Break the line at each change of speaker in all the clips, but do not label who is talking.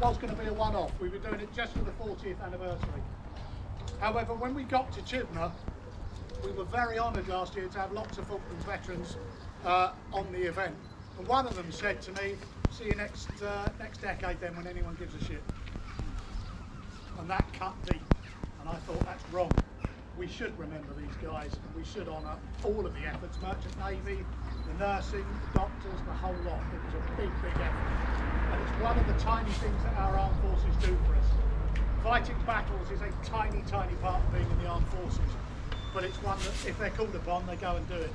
was going to be a one-off. We were doing it just for the 40th anniversary. However, when we got to Chibnall, we were very honoured last year to have lots of Falklands veterans on the event. And one of them said to me, see you next decade then when anyone gives a shit. And that cut deep. And I thought, that's wrong. We should remember these guys, and we should honour all of the efforts, Merchant Navy, the nursing, the doctors, the whole lot. It was a big, big effort. And it's one of the tiny things that our armed forces do for us. Fighting battles is a tiny, tiny part of being in the armed forces. But it's one that, if they're called upon, they go and do it.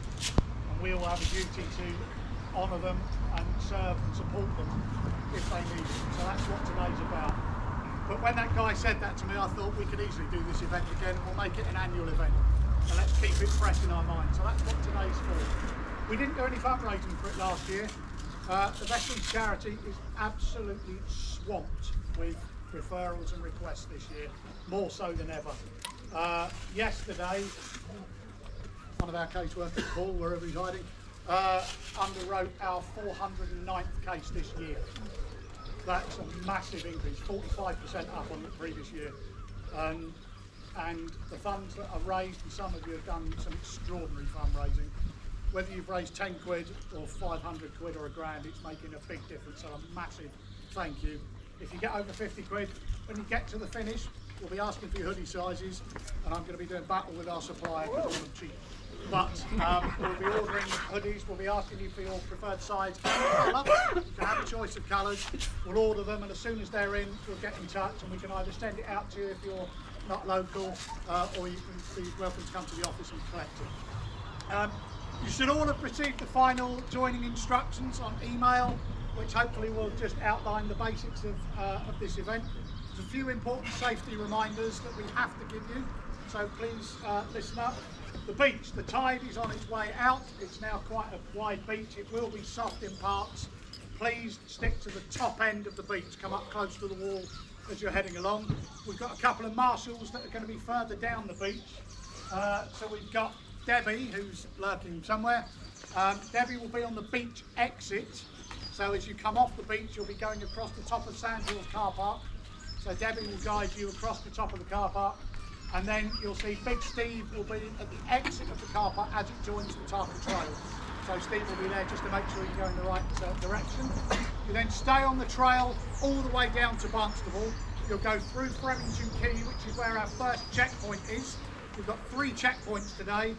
And we all have a duty to honour them and serve and support them if they need it. So that's what today's about. But when that guy said that to me, I thought we could easily do this event again and we'll make it an annual event. And let's keep it fresh in our minds. So that's what today's for. We didn't do any fundraising for it last year. The Veterans Charity is absolutely swamped with referrals and requests this year, more so than ever. Yesterday, one of our caseworkers, Paul, wherever he's hiding, underwrote our 409th case this year. That's a massive increase, 45% up on the previous year. And the funds that are raised, and some of you have done some extraordinary fundraising. Whether you've raised 10 quid or 500 quid or £1,000, it's making a big difference, so a massive thank you. If you get over 50 quid, when you get to the finish, we'll be asking for your hoodie sizes, and I'm going to be doing battle with our supplier because all of them cheap. But we'll be ordering hoodies, we'll be asking you for your preferred size and colour. You can have a choice of colours, we'll order them, and as soon as they're in, we'll get in touch, and we can either send it out to you if you're not local, or you can be welcome to come to the office and collect it. You should all have received the final joining instructions on email, which hopefully will just outline the basics of this event. There's a few important safety reminders that we have to give you, so please listen up. The beach, the tide is on its way out. It's now quite a wide beach. It will be soft in parts. Please stick to the top end of the beach. Come up close to the wall as you're heading along. We've got a couple of marshals that are going to be further down the beach. So we've got Debbie, who's lurking somewhere. Debbie will be on the beach exit. So as you come off the beach, you'll be going across the top of Sandhills car park. So Debbie will guide you across the top of the car park. And then you'll see Big Steve will be at the exit of the car park as it joins the Tarkle Trail. So Steve will be there just to make sure you go in the right direction. You then stay on the trail all the way down to Barnstable. You'll go through Fremington Quay, which is where our first checkpoint is. We've got 3 checkpoints today.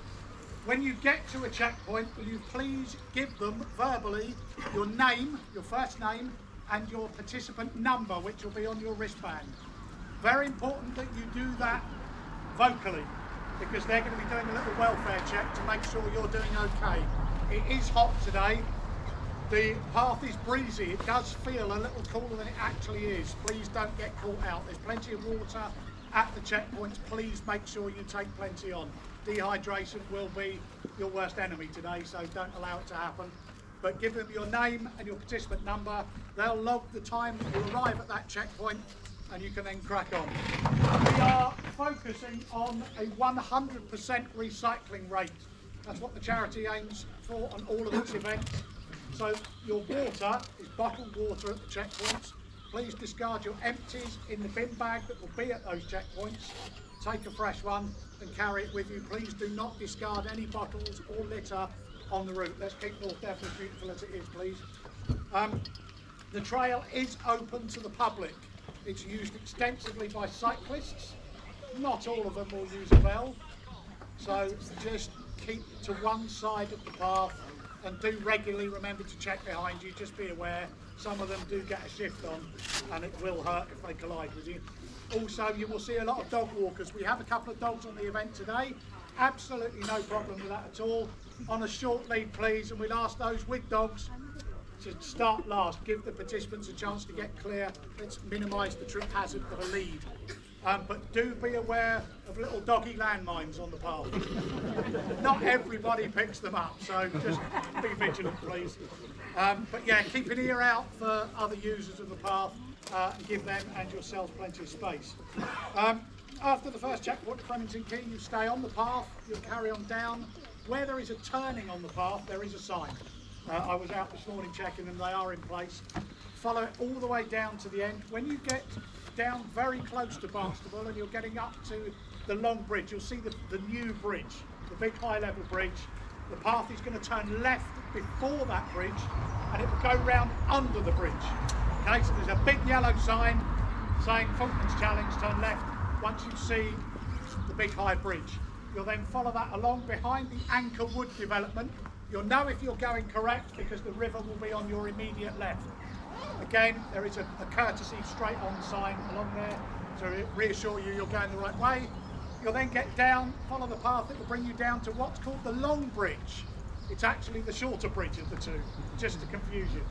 When you get to a checkpoint, will you please give them verbally your name, your first name, and your participant number, which will be on your wristband. Very important that you do that vocally, because they're going to be doing a little welfare check to make sure you're doing okay. It is hot today. The path is breezy. It does feel a little cooler than it actually is. Please don't get caught out. There's plenty of water at the checkpoints. Please make sure you take plenty on. Dehydration will be your worst enemy today, so don't allow it to happen. But give them your name and your participant number. They'll log the time that you arrive at that checkpoint, and you can then crack on. We are focusing on a 100% recycling rate. That's what the charity aims for on all of its events. So your water is bottled water at the checkpoints. Please discard your empties in the bin bag that will be at those checkpoints. Take a fresh one and carry it with you. Please do not discard any bottles or litter on the route. Let's keep North Devon as beautiful as it is, please. The trail is open to the public. It's used extensively by cyclists. Not all of them will use a bell. So just keep to one side of the path and do regularly remember to check behind you. Just be aware, some of them do get a shift on and it will hurt if they collide with you. Also, you will see a lot of dog walkers. We have a couple of dogs on the event today. Absolutely no problem with that at all. On a short lead, please, and we'll ask those with dogs to start last. Give the participants a chance to get clear. Let's minimise the trip hazard of a lead. But do be aware of little doggy landmines on the path. Not everybody picks them up, so just be vigilant, please. But yeah, keep an ear out for other users of the path and give them and yourselves plenty of space. After the first checkpoint at Fremington Quay, you stay on the path, you'll carry on down. Where there is a turning on the path, there is a sign. I was out this morning checking them, they are in place. follow it all the way down to the end. When you get down very close to Barnstable and you're getting up to the long bridge, you'll see the new bridge, the big high level bridge. The path is going to turn left before that bridge and it will go round under the bridge. Okay, so there's a big yellow sign saying Falklands Challenge, turn left once you see the big high bridge. You'll then follow that along behind the Anchor Wood development. You'll know if you're going correct because the river will be on your immediate left. Again, there is a courtesy straight on sign along there to reassure you you're going the right way. You'll then get down, follow the path that will bring you down to what's called the Long Bridge. It's actually the shorter bridge of the two, just to confuse you.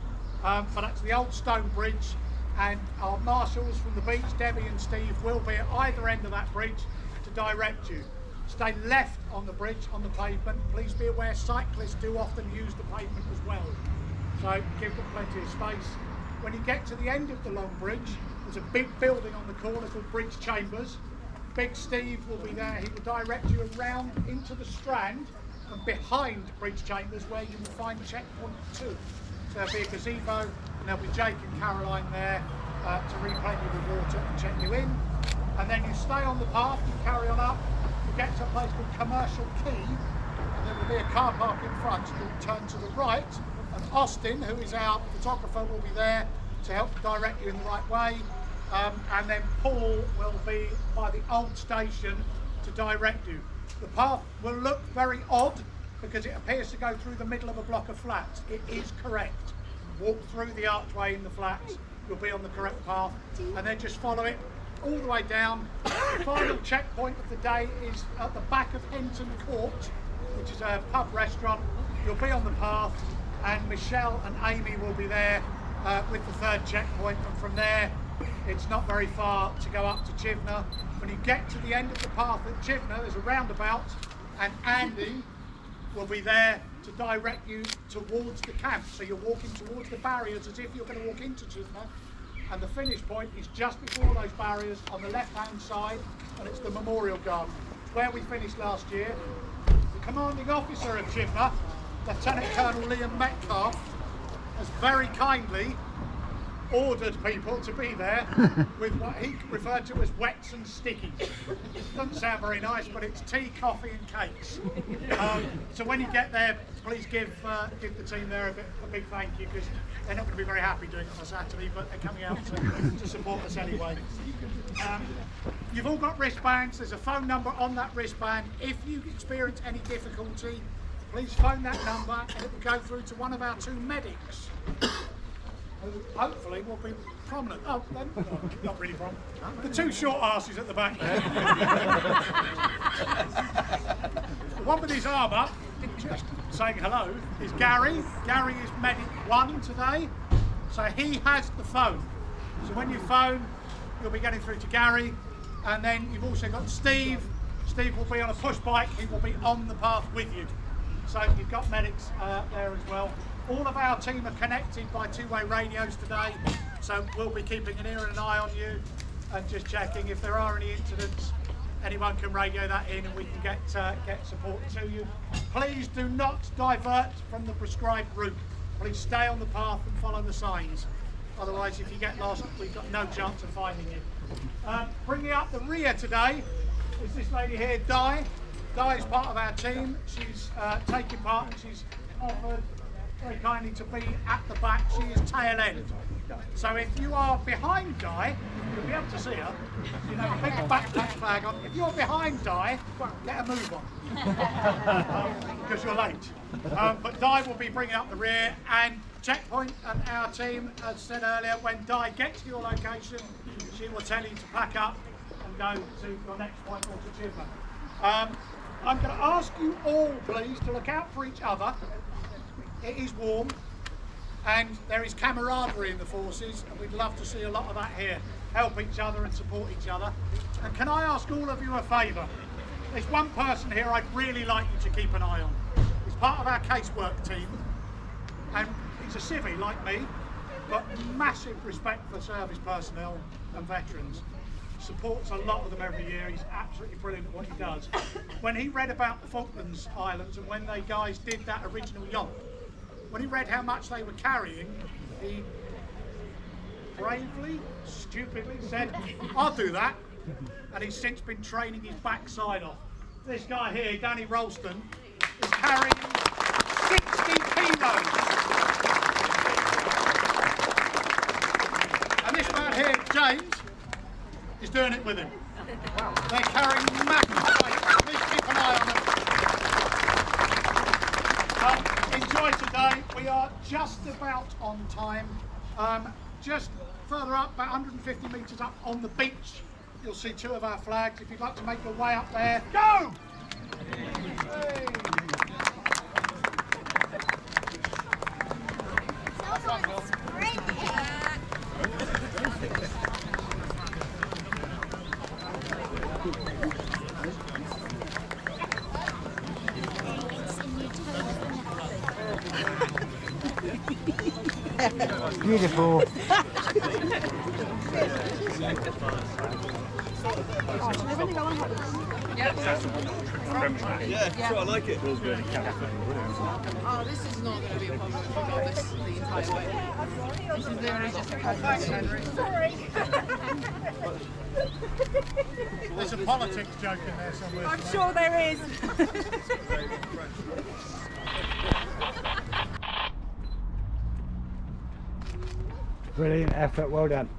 But that's the old stone bridge, and our marshals from the beach, Debbie and Steve, will be at either end of that bridge to direct you. Stay left on the bridge, on the pavement. Please be aware cyclists do often use the pavement as well. So give them plenty of space. When you get to the end of the Long Bridge, there's a big building on the corner called Bridge Chambers. Big Steve will be there. He will direct you around into the Strand and behind Bridge Chambers where you will find checkpoint 2. So there'll be a gazebo and there'll be Jake and Caroline there to replenish you with water and check you in. And then you stay on the path, you carry on up, you get to a place called Commercial Quay, and there will be a car park in front. You'll turn to the right, and Austin, who is our photographer, will be there to help direct you in the right way. And then Paul will be by the old station to direct you. The path will look very odd because it appears to go through the middle of a block of flats. It is correct. Walk through the archway in the flats, you'll be on the correct path, and then just follow it all the way down. The final checkpoint of the day is at the back of Henton Court, which is a pub restaurant. You'll be on the path, and Michelle and Amy will be there with the third checkpoint, and from there it's not very far to go up to Chivner. When you get to the end of the path at Chivner, there's a roundabout, and Andy will be there to direct you towards the camp. So you're walking towards the barriers as if you're going to walk into Chivner, and the finish point is just before those barriers on the left-hand side, and it's the Memorial Garden. It's where we finished last year. The commanding officer of Chivner, Lieutenant Colonel Liam Metcalf, has very kindly ordered people to be there with what he referred to as wets and stickies. Doesn't sound very nice, but it's tea, coffee and cakes. So when you get there, please give the team there a big thank you, because they're not going to be very happy doing it on Saturday, but they're coming out to support us anyway. You've all got wristbands. There's a phone number on that wristband. If you experience any difficulty, please phone that number and it will go through to one of our 2 medics, who hopefully will be prominent. Oh, not really prominent. The 2 short asses at the back there. The one with his arm up, just saying hello, is Gary. Gary is medic 1 today, so he has the phone. So when you phone, you'll be getting through to Gary, and then you've also got Steve. Steve will be on a push bike. He will be on the path with you. So you've got medics there as well. All of our team are connected by 2-way radios today, so we'll be keeping an ear and an eye on you and just checking if there are any incidents. Anyone can radio that in and we can get support to you. Please do not divert from the prescribed route. Please stay on the path and follow the signs. Otherwise, if you get lost, we've got no chance of finding you. Bringing up the rear today is this lady here, Di. Di is part of our team. She's taking part and she's offered very kindly to be at the back. She is tail end. So if you are behind Di, you'll be able to see her. You know, a big backpack flag on. If you're behind Di, get a move on. Because you're late. But Di will be bringing up the rear, and checkpoint and our team, as said earlier, when Di gets to your location, she will tell you to pack up and go to your next point or to Chivner. I'm going to ask you all, please, to look out for each other. It is warm and there is camaraderie in the forces, and we'd love to see a lot of that here. Help each other and support each other. And can I ask all of you a favour? There's one person here I'd really like you to keep an eye on. He's part of our casework team, and he's a civvy like me, but massive respect for service personnel and veterans. Supports a lot of them every year. He's absolutely brilliant at what he does. When he read about the Falklands Islands and when they guys did that original yacht, when he read how much they were carrying, he bravely, stupidly said, I'll do that. And he's since been training his backside off. This guy here, Danny Ralston, is carrying 60 kilos. And this man here, James, is doing it with him. Wow. They're carrying massive weight. Please keep an eye on them. Enjoy today. We are just about on time. Just further up, about 150 metres up on the beach, you'll see two of our flags. If you'd like to make your way up there, go! Hey.
Beautiful.
Yeah, I like it.
Oh, this is not going to be a problem if we go this the entire way. This is literally just a casual. Sorry.
There's a politics joke in there somewhere.
I'm sure there is.
Brilliant effort, well done.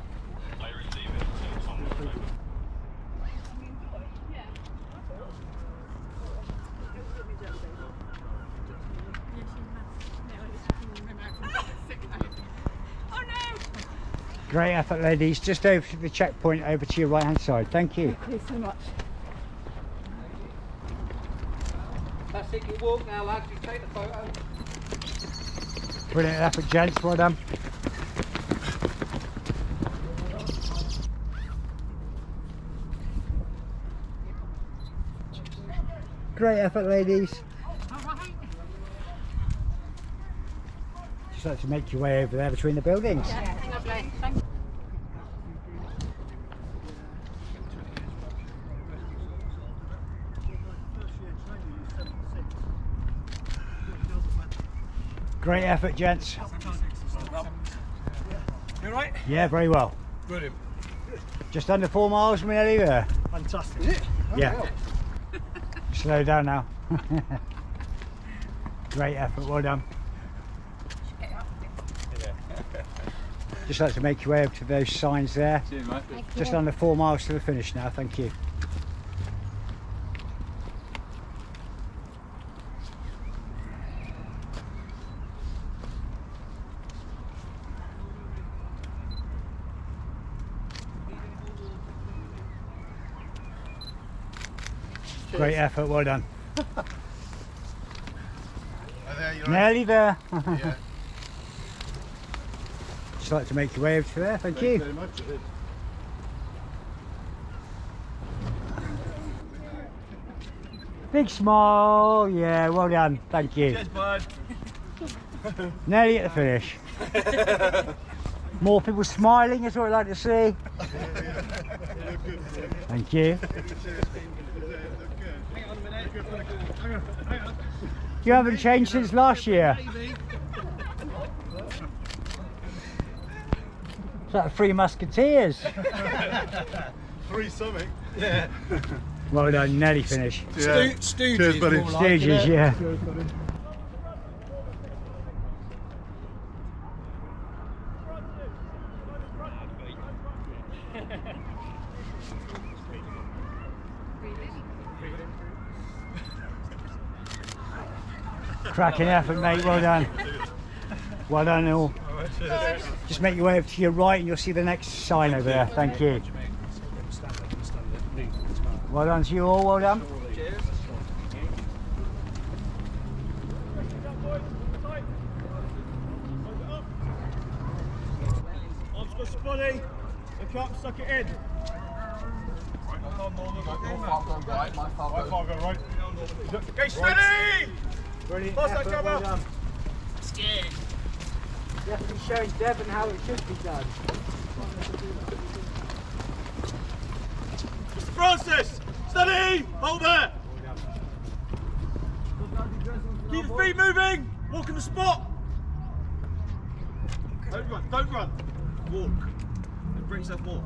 Great effort, ladies. Just over to the checkpoint, over to your right hand side. Thank you.
Thank you so much.
That's it, you walk now, lads. You take the photo.
Brilliant effort, gents. Well done. Great effort, ladies. Just like to make your way over there between the buildings.
Yeah, lovely. Thank you.
Great effort, gents.
You alright?
Yeah, very well.
Brilliant.
Just under 4 miles, we're nearly there.
Fantastic.
Is it?
Yeah. Slow down now. Great effort, well done. Just like to make your way up to those signs there.
Cheers, mate.
Just under 4 miles to the finish now, thank you. Great effort, well done. Nearly there.
Yeah.
Just like to make your way over to there, thank you.
Very much.
Big smile, yeah, well done, thank you.
Cheers, bud.
Nearly at the finish. More people smiling is what I'd like to see. Thank you. You haven't changed since last year. It's like 3 Musketeers.
3 something. Yeah.
Well done, nearly finished.
Yeah.
Stooges,
Cheers, buddy.
more like,
Stooges, yeah. Cracking effort, mate, well done. Well done all. Just make your way over to your right and you'll see the next sign over there, thank you. Well done to you all, well done.
Cheers.
I've got spotty. Look up, suck it in.
Right, my
Fargo, right. Okay, steady!
Brilliant
Pass that
effort,
cover.
well done.
Scared.
You have to be showing Devon how it should be done.
Mr. Francis, steady! Hold there! Keep the feet moving! Walk in the spot! Don't run, don't run. walk. And brace yourself more.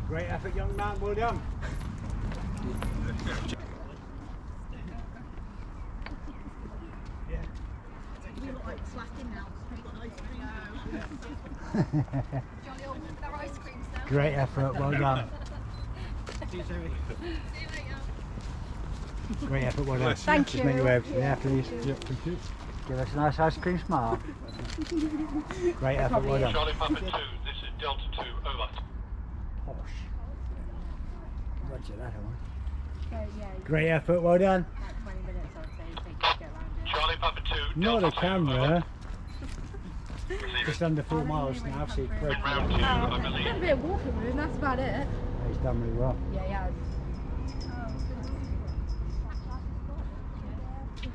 Great effort, young man. Well done.
You look like slacking now. You've got ice cream. Jolly old with our ice creams now.
Great effort. Well done.
See you later.
Great effort. Well done.
Thank
Just make
you.
your way over to there, please.
Yep, thank you.
Give us a nice ice cream smile. Great effort. Well done.
Charlie Papa 2, this is Delta 2, over.
Posh. Roger that, one.
So, yeah,
Great effort. Well done.
like 20 minutes I would say to get around it.
Charlie Papa 2,
Not a
Delta 2,
camera.
over.
Just under 4 miles now, so you can break
Round
it.
2, I
A
believe.
bit of walking room, that's about it.
He's done really well.
Yeah, yeah.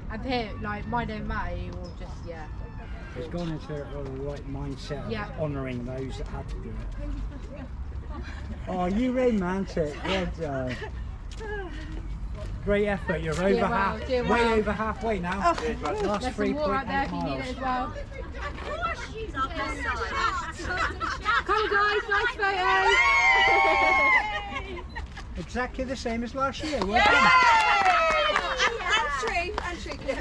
I bet, like, mine don't matter, you will just, yeah.
He's gone into the right mindset of
Yeah.
honouring those that had to do it. Oh, you romantic. Well done. Great effort. You're over
well,
half,
do
way
well.
over halfway now. Last
There's some water out there
3.8
if you need it as
miles.
well. Come guys, nice photo!
Exactly the same as last year. Well done.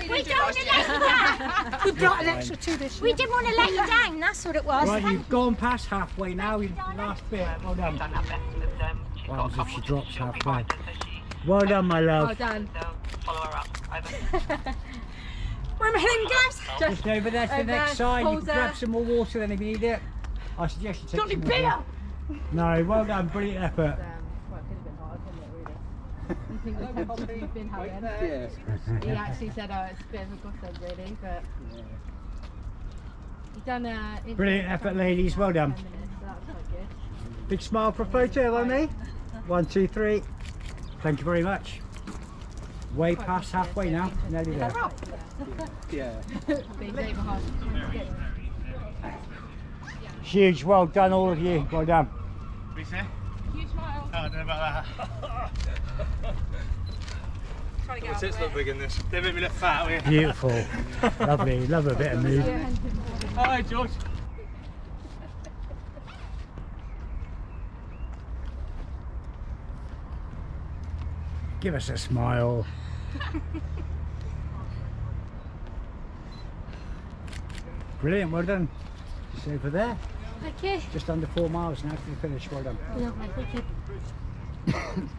We don't want to let you down.
We brought an extra two this year.
We didn't want to let you down. That's what it was.
Right, you've gone past halfway now. You've last bit. Well done. What happens if she drops halfway? Well done, my love.
Well done.
We're heading, guys.
Just over there to the
Over
next
there,
side. You
pause
can
there.
grab some more water then if you need it. I suggest you take
Got any
some more.
beer?
No, well done. Brilliant effort.
Well, it could have been hard, couldn't it, really? You think the temperature's been higher?
Yeah.
He actually said, oh, it's a bit of a gossip, really, but... You've done a...
Brilliant effort, ladies. Well done.
10 minutes, so that's quite good.
Big smile for a photo, on me. 1, 2, 3. Thank you very much. Way past halfway now. Nearly there.
Yeah.
But he's over half. Good.
Huge. Well done, all of you. Well done.
We say?
Huge smile.
I don't know about that.
Trying to get
My
out
tits
of
look
the way.
big in this. They make me look fat. Yeah.
Beautiful. Lovely. Love a bit of movement.
Hi, George.
Give us a smile. Brilliant. Well done. Just over there.
Thank you.
Just under 4 miles now to the finish. Well done.
Lovely, thank you.